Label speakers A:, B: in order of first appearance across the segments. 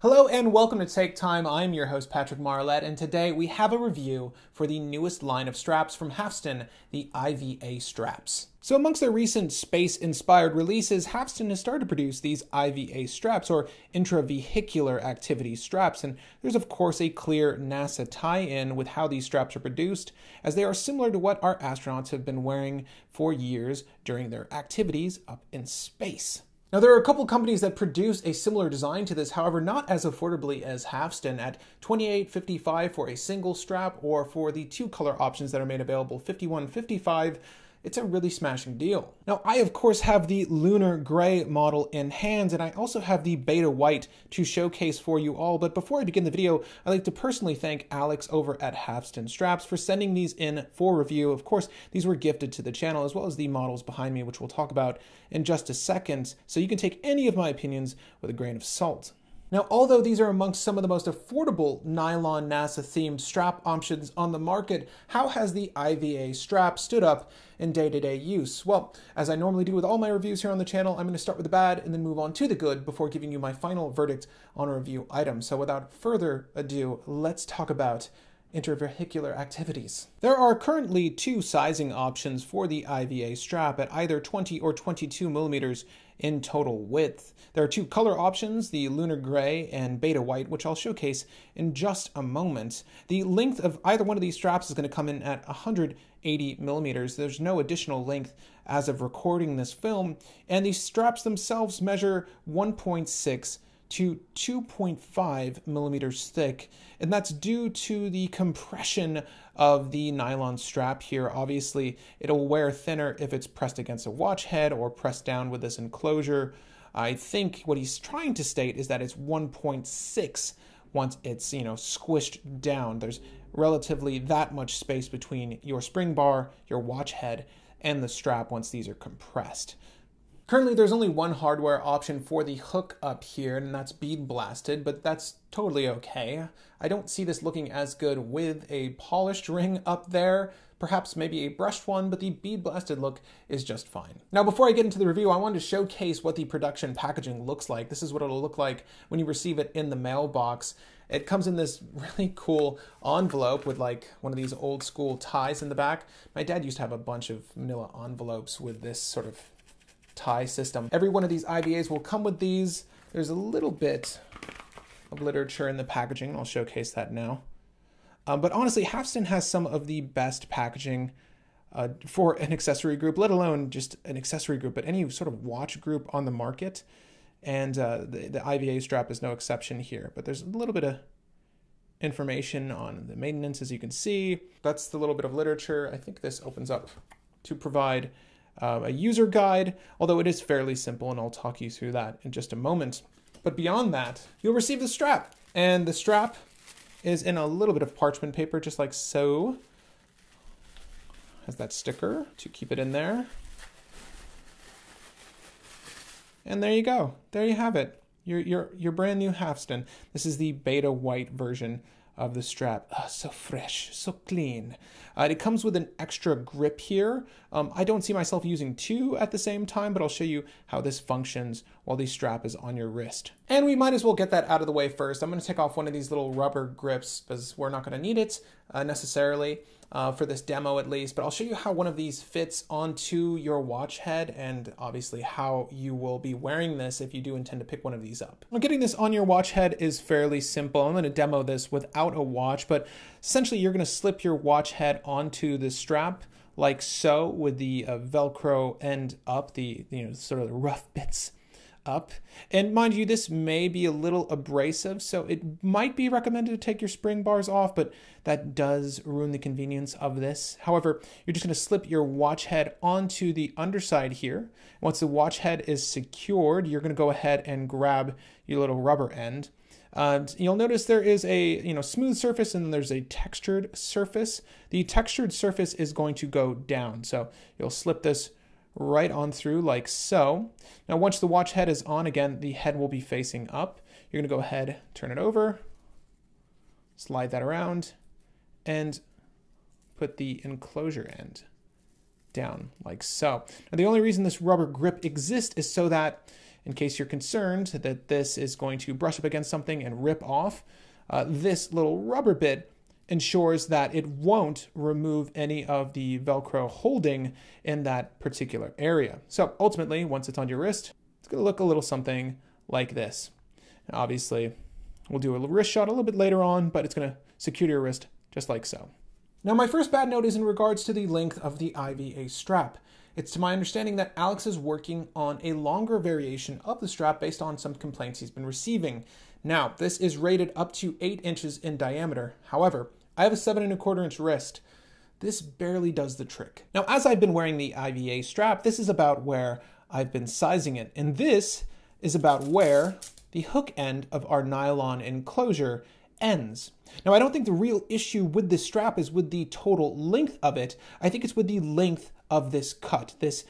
A: Hello and welcome to Take Time. I'm your host Patrick Marlett, and today we have a review for the newest line of straps from Haveston, the IVA straps. So amongst their recent space-inspired releases, Haveston has started to produce these IVA straps, or Intra-Vehicular Activity straps, and there's of course a clear NASA tie-in with how these straps are produced, as they are similar to what our astronauts have been wearing for years during their activities up in space. Now, there are a couple companies that produce a similar design to this, however, not as affordably as Haveston at $28.55 for a single strap, or for the two color options that are made available, $51.55. It's a really smashing deal. Now, I of course have the lunar gray model in hand, and I also have the beta white to showcase for you all. But before I begin the video, I'd like to personally thank Alex over at Haveston Straps for sending these in for review. Of course, these were gifted to the channel, as well as the models behind me, which we'll talk about in just a second. So you can take any of my opinions with a grain of salt. Now, although these are amongst some of the most affordable nylon NASA-themed strap options on the market, how has the IVA strap stood up in day-to-day use? Well, as I normally do with all my reviews here on the channel, I'm going to start with the bad and then move on to the good before giving you my final verdict on a review item. So without further ado, let's talk about intravehicular activities. There are currently two sizing options for the IVA strap at either 20 or 22 millimeters in total width. There are two color options, the lunar gray and beta white, which I'll showcase in just a moment. The length of either one of these straps is going to come in at 180 millimeters. There's no additional length as of recording this film, and these straps themselves measure 1.6 to 2.5 millimeters thick, and that's due to the compression of the nylon strap here. Obviously, it'll wear thinner if it's pressed against a watch head or pressed down with this enclosure. I think what he's trying to state is that it's 1.6 once it's, squished down. There's relatively that much space between your spring bar, your watch head, and the strap once these are compressed. Currently, there's only one hardware option for the hook up here, and that's bead blasted, but that's totally okay. I don't see this looking as good with a polished ring up there, perhaps maybe a brushed one, but the bead blasted look is just fine. Now, before I get into the review, I wanted to showcase what the production packaging looks like. This is what it'll look like when you receive it in the mailbox. It comes in this really cool envelope with like one of these old school ties in the back. My dad used to have a bunch of manila envelopes with this sort of tie system. Every one of these IVAs will come with these. There's a little bit of literature in the packaging. I'll showcase that now. But honestly, Haveston has some of the best packaging for an accessory group, let alone just an accessory group, but any sort of watch group on the market. And the IVA strap is no exception here. But there's a little bit of information on the maintenance, as you can see. That's the little bit of literature. I think this opens up to provide a user guide, although it is fairly simple, and I'll talk you through that in just a moment. But beyond that, you'll receive the strap, and the strap is in a little bit of parchment paper, just like so. Has that sticker to keep it in there. And there you go. There you have it. Your brand new Haveston. This is the beta white version of the strap. Oh, so fresh, so clean. It comes with an extra grip here. I don't see myself using two at the same time, but I'll show you how this functions while the strap is on your wrist. And we might as well get that out of the way first. I'm going to take off one of these little rubber grips because we're not going to need it necessarily for this demo at least, but I'll show you how one of these fits onto your watch head and obviously how you will be wearing this if you do intend to pick one of these up. Well, getting this on your watch head is fairly simple. I'm going to demo this without a watch, but essentially you're going to slip your watch head onto the strap like so, with the Velcro end up, the sort of the rough bits up. And mind you, this may be a little abrasive, so it might be recommended to take your spring bars off, but that does ruin the convenience of this. However, you're just going to slip your watch head onto the underside here. Once the watch head is secured, you're going to go ahead and grab your little rubber end. You'll notice there is a smooth surface and then there's a textured surface. The textured surface is going to go down, so you'll slip this right on through like so. Now once the watch head is on, again, the head will be facing up. You're going to go ahead, turn it over, slide that around, and put the enclosure end down like so. Now the only reason this rubber grip exists is so that in case you're concerned that this is going to brush up against something and rip off, this little rubber bit ensures that it won't remove any of the Velcro holding in that particular area. So ultimately, once it's on your wrist, it's going to look a little something like this. And obviously, we'll do a wrist shot a little bit later on, but it's going to secure your wrist just like so. Now, my first bad note is in regards to the length of the IVA strap. It's to my understanding that Alex is working on a longer variation of the strap based on some complaints he's been receiving. Now, this is rated up to 8 inches in diameter. However, I have a 7¼ inch wrist. This barely does the trick. Now, as I've been wearing the IVA strap, this is about where I've been sizing it. And this is about where the hook end of our nylon enclosure ends. Now, I don't think the real issue with this strap is with the total length of it. I think it's with the length of this cut, this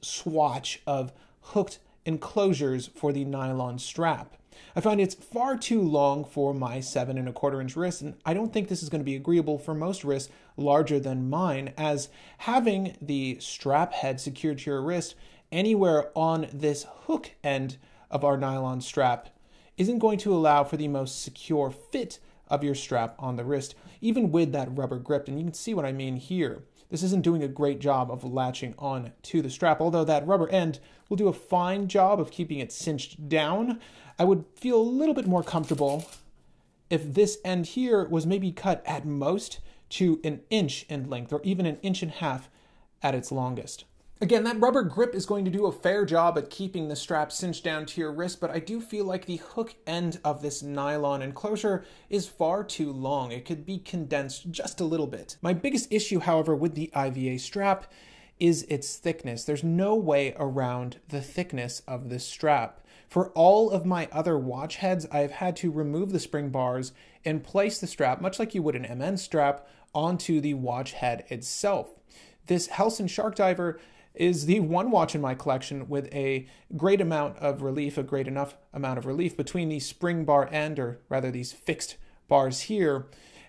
A: swatch of hooked enclosures for the nylon strap. I find it's far too long for my 7¼ inch wrist, and I don't think this is going to be agreeable for most wrists larger than mine, as having the strap head secured to your wrist anywhere on this hook end of our nylon strap isn't going to allow for the most secure fit of your strap on the wrist, even with that rubber grip. And you can see what I mean here. This isn't doing a great job of latching on to the strap, although that rubber end will do a fine job of keeping it cinched down. I would feel a little bit more comfortable if this end here was maybe cut at most to 1 inch in length, or even 1.5 inches at its longest. Again, that rubber grip is going to do a fair job at keeping the strap cinched down to your wrist, but I do feel like the hook end of this nylon enclosure is far too long. It could be condensed just a little bit. My biggest issue, however, with the IVA strap is its thickness. There's no way around the thickness of this strap. For all of my other watch heads, I've had to remove the spring bars and place the strap, much like you would an MN strap, onto the watch head itself. This Haveston Shark Diver is the one watch in my collection with a great amount of relief, a great enough amount of relief between the spring bar end, or rather these fixed bars here,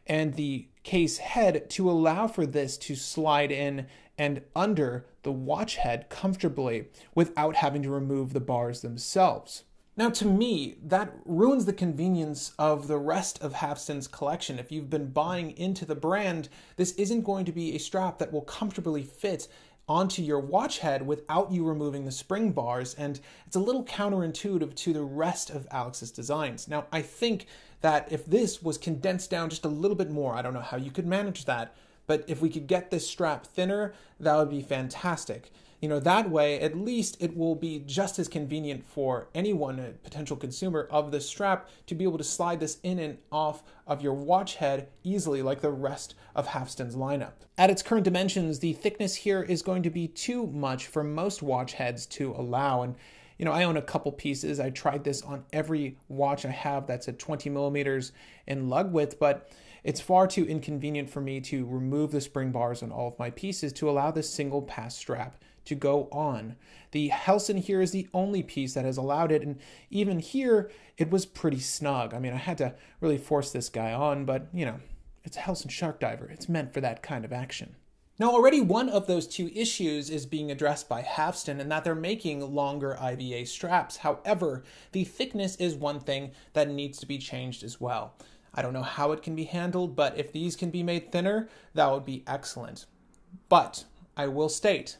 A: and the case head to allow for this to slide in and under the watch head comfortably without having to remove the bars themselves. Now, to me, that ruins the convenience of the rest of Haveston's collection. If you've been buying into the brand, this isn't going to be a strap that will comfortably fit onto your watch head without you removing the spring bars, and it's a little counterintuitive to the rest of Alex's designs. Now, I think that if this was condensed down just a little bit more, I don't know how you could manage that, but if we could get this strap thinner, that would be fantastic. You know, that way, at least it will be just as convenient for anyone, a potential consumer of this strap, to be able to slide this in and off of your watch head easily like the rest of Haveston's lineup. At its current dimensions, the thickness here is going to be too much for most watch heads to allow. And, you know, I own a couple pieces. I tried this on every watch I have that's at 20 millimeters in lug width, but it's far too inconvenient for me to remove the spring bars on all of my pieces to allow this single pass strap to go on. The Haveston here is the only piece that has allowed it, and even here, it was pretty snug. I mean, I had to really force this guy on, but, you know, it's a Haveston Shark Diver. It's meant for that kind of action. Now, already one of those two issues is being addressed by Haveston, in that they're making longer IVA straps. However, the thickness is one thing that needs to be changed as well. I don't know how it can be handled, but if these can be made thinner, that would be excellent. But I will state,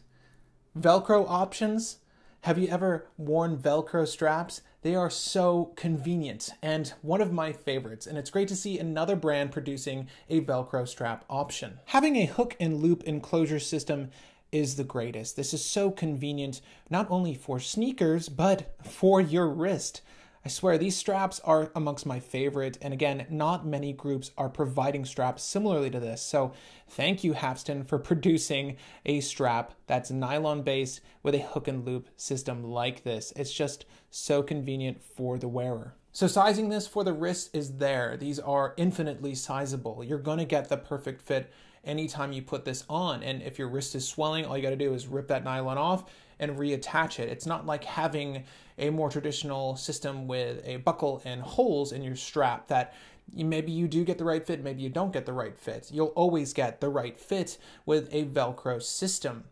A: Velcro options. Have you ever worn Velcro straps? They are so convenient and one of my favorites, and it's great to see another brand producing a Velcro strap option. Having a hook and loop enclosure system is the greatest. This is so convenient, not only for sneakers, but for your wrist. I swear, these straps are amongst my favorite, and again, not many groups are providing straps similarly to this, so thank you, Haveston, for producing a strap that's nylon-based with a hook and loop system like this. It's just so convenient for the wearer. So sizing this for the wrist is there. These are infinitely sizable. You're gonna get the perfect fit anytime you put this on, and if your wrist is swelling, all you gotta do is rip that nylon off and reattach it. It's not like having a more traditional system with a buckle and holes in your strap that maybe you do get the right fit, maybe you don't get the right fit. You'll always get the right fit with a Velcro system.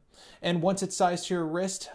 A: And once it's sized to your wrist,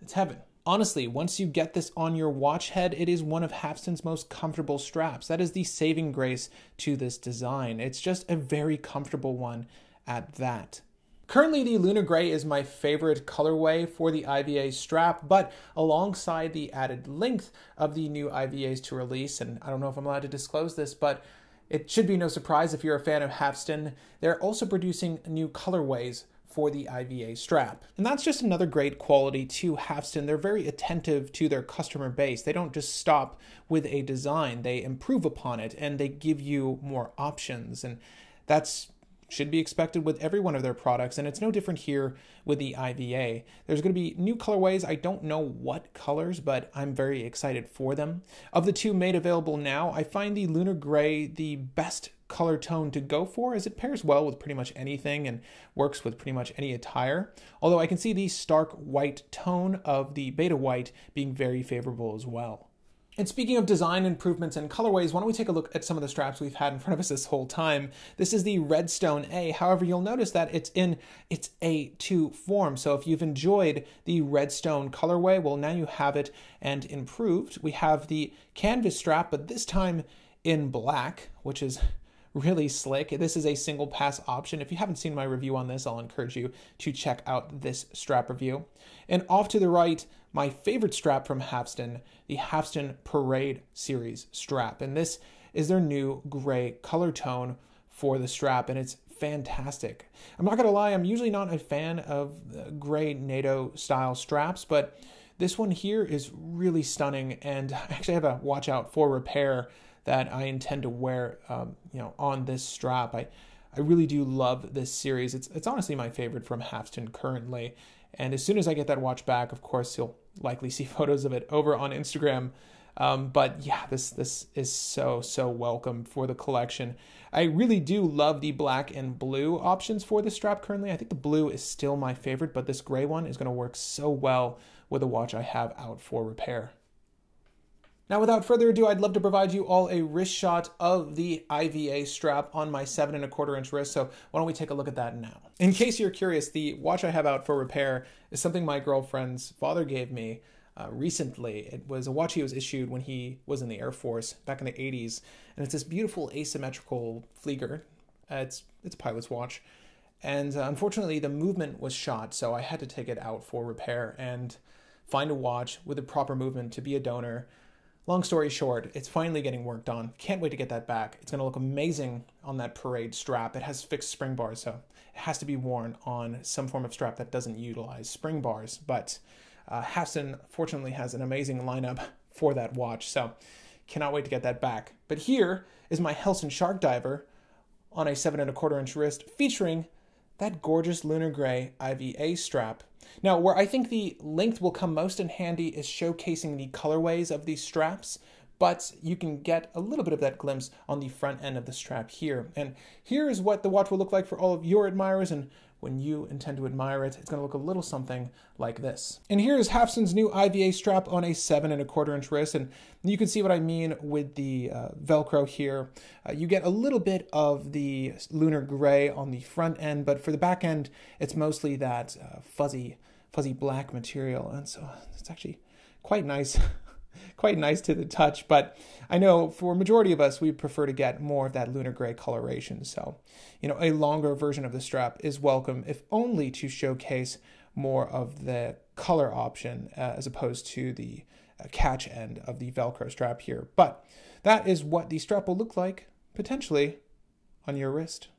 A: it's heaven. Honestly, once you get this on your watch head, it is one of Haveston's most comfortable straps. That is the saving grace to this design. It's just a very comfortable one at that. Currently, the Lunar Gray is my favorite colorway for the IVA strap, but alongside the added length of the new IVAs to release, and I don't know if I'm allowed to disclose this, but it should be no surprise if you're a fan of Haveston, they're also producing new colorways for the IVA strap. And that's just another great quality to Haveston. They're very attentive to their customer base. They don't just stop with a design, they improve upon it and they give you more options. And that's should be expected with every one of their products, and it's no different here with the IVA. There's going to be new colorways. I don't know what colors, but I'm very excited for them. Of the two made available now, I find the Lunar Gray the best color tone to go for, as it pairs well with pretty much anything and works with pretty much any attire. Although I can see the stark white tone of the Beta White being very favorable as well. And speaking of design improvements and colorways, why don't we take a look at some of the straps we've had in front of us this whole time. This is the Redstone A. However, you'll notice that it's in its A2 form. So if you've enjoyed the Redstone colorway, well, now you have it and improved. We have the canvas strap, but this time in black, which is really slick. This is a single pass option. If you haven't seen my review on this, I'll encourage you to check out this strap review. And off to the right, my favorite strap from Haveston, the Haveston Parade Series strap. And this is their new gray color tone for the strap, and it's fantastic. I'm not gonna lie, I'm usually not a fan of gray NATO style straps, but this one here is really stunning, and I actually have a watch out for repair that I intend to wear on this strap. I really do love this series. It's honestly my favorite from Haveston currently. And as soon as I get that watch back, of course, you'll likely see photos of it over on Instagram. But yeah, this is so welcome for the collection. I really do love the black and blue options for this strap currently. I think the blue is still my favorite, but this gray one is going to work so well with a watch I have out for repair. Now, without further ado, I'd love to provide you all a wrist shot of the IVA strap on my 7¼ inch wrist, so why don't we take a look at that now. In case you're curious, the watch I have out for repair is something my girlfriend's father gave me recently. It was a watch he was issued when he was in the Air Force back in the 80s, and it's this beautiful asymmetrical Flieger. It's a pilot's watch, and unfortunately the movement was shot, so I had to take it out for repair and find a watch with the proper movement to be a donor. Long story short, it's finally getting worked on. Can't wait to get that back. It's going to look amazing on that Parade strap. It has fixed spring bars, so it has to be worn on some form of strap that doesn't utilize spring bars. But Haveston, fortunately, has an amazing lineup for that watch, so cannot wait to get that back. But here is my Helson Shark Diver on a 7¼ inch wrist, featuring that gorgeous Lunar Gray IVA strap. Now, where I think the length will come most in handy is showcasing the colorways of these straps, but you can get a little bit of that glimpse on the front end of the strap here. And here is what the watch will look like for all of your admirers, and when you intend to admire it, it's going to look a little something like this. And here is Haveston's new IVA strap on a 7¼ inch wrist, and you can see what I mean with the Velcro here. You get a little bit of the Lunar Gray on the front end, but for the back end, it's mostly that fuzzy black material, and so it's actually quite nice. Quite nice to the touch, but I know for a majority of us, we prefer to get more of that Lunar Gray coloration. So, a longer version of the strap is welcome, if only to showcase more of the color option as opposed to the catch end of the Velcro strap here. But that is what the strap will look like, potentially, on your wrist.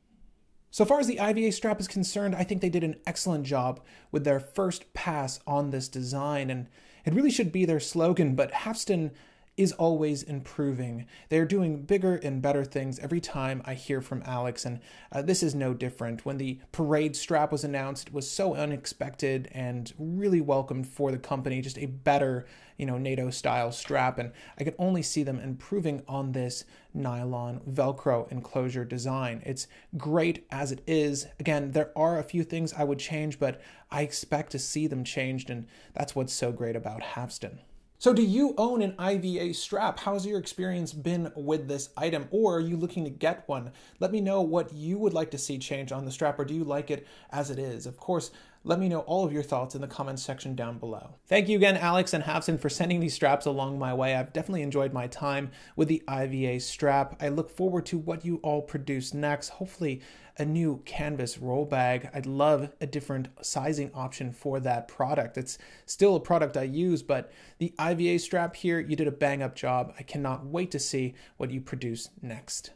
A: So far as the IVA strap is concerned, I think they did an excellent job with their first pass on this design, and it really should be their slogan, but Haveston is always improving. They're doing bigger and better things every time I hear from Alex, and this is no different. When the Parade strap was announced, it was so unexpected and really welcomed for the company, just a better, NATO-style strap, and I could only see them improving on this nylon Velcro enclosure design. It's great as it is. Again, there are a few things I would change, but I expect to see them changed, and that's what's so great about Haveston. So do you own an IVA strap? How's your experience been with this item? Or are you looking to get one? Let me know what you would like to see change on the strap, or do you like it as it is? Of course, let me know all of your thoughts in the comments section down below. Thank you again, Alex and Haveston, for sending these straps along my way. I've definitely enjoyed my time with the IVA strap. I look forward to what you all produce next. Hopefully a new canvas roll bag. I'd love a different sizing option for that product. It's still a product I use, but the IVA strap here, you did a bang up job. I cannot wait to see what you produce next.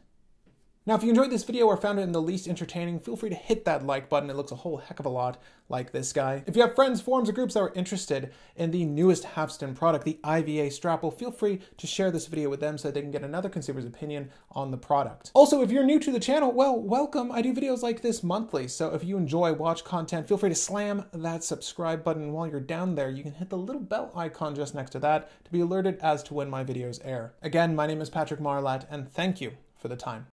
A: Now, if you enjoyed this video or found it in the least entertaining, feel free to hit that like button. It looks a whole heck of a lot like this guy. If you have friends, forums, or groups that are interested in the newest Haveston product, the IVA strap, well, feel free to share this video with them so that they can get another consumer's opinion on the product. Also, if you're new to the channel, well, welcome. I do videos like this monthly, so if you enjoy watch content, feel free to slam that subscribe button. While you're down there, you can hit the little bell icon just next to that to be alerted as to when my videos air. Again, my name is Patrick Marlett, and thank you for the time.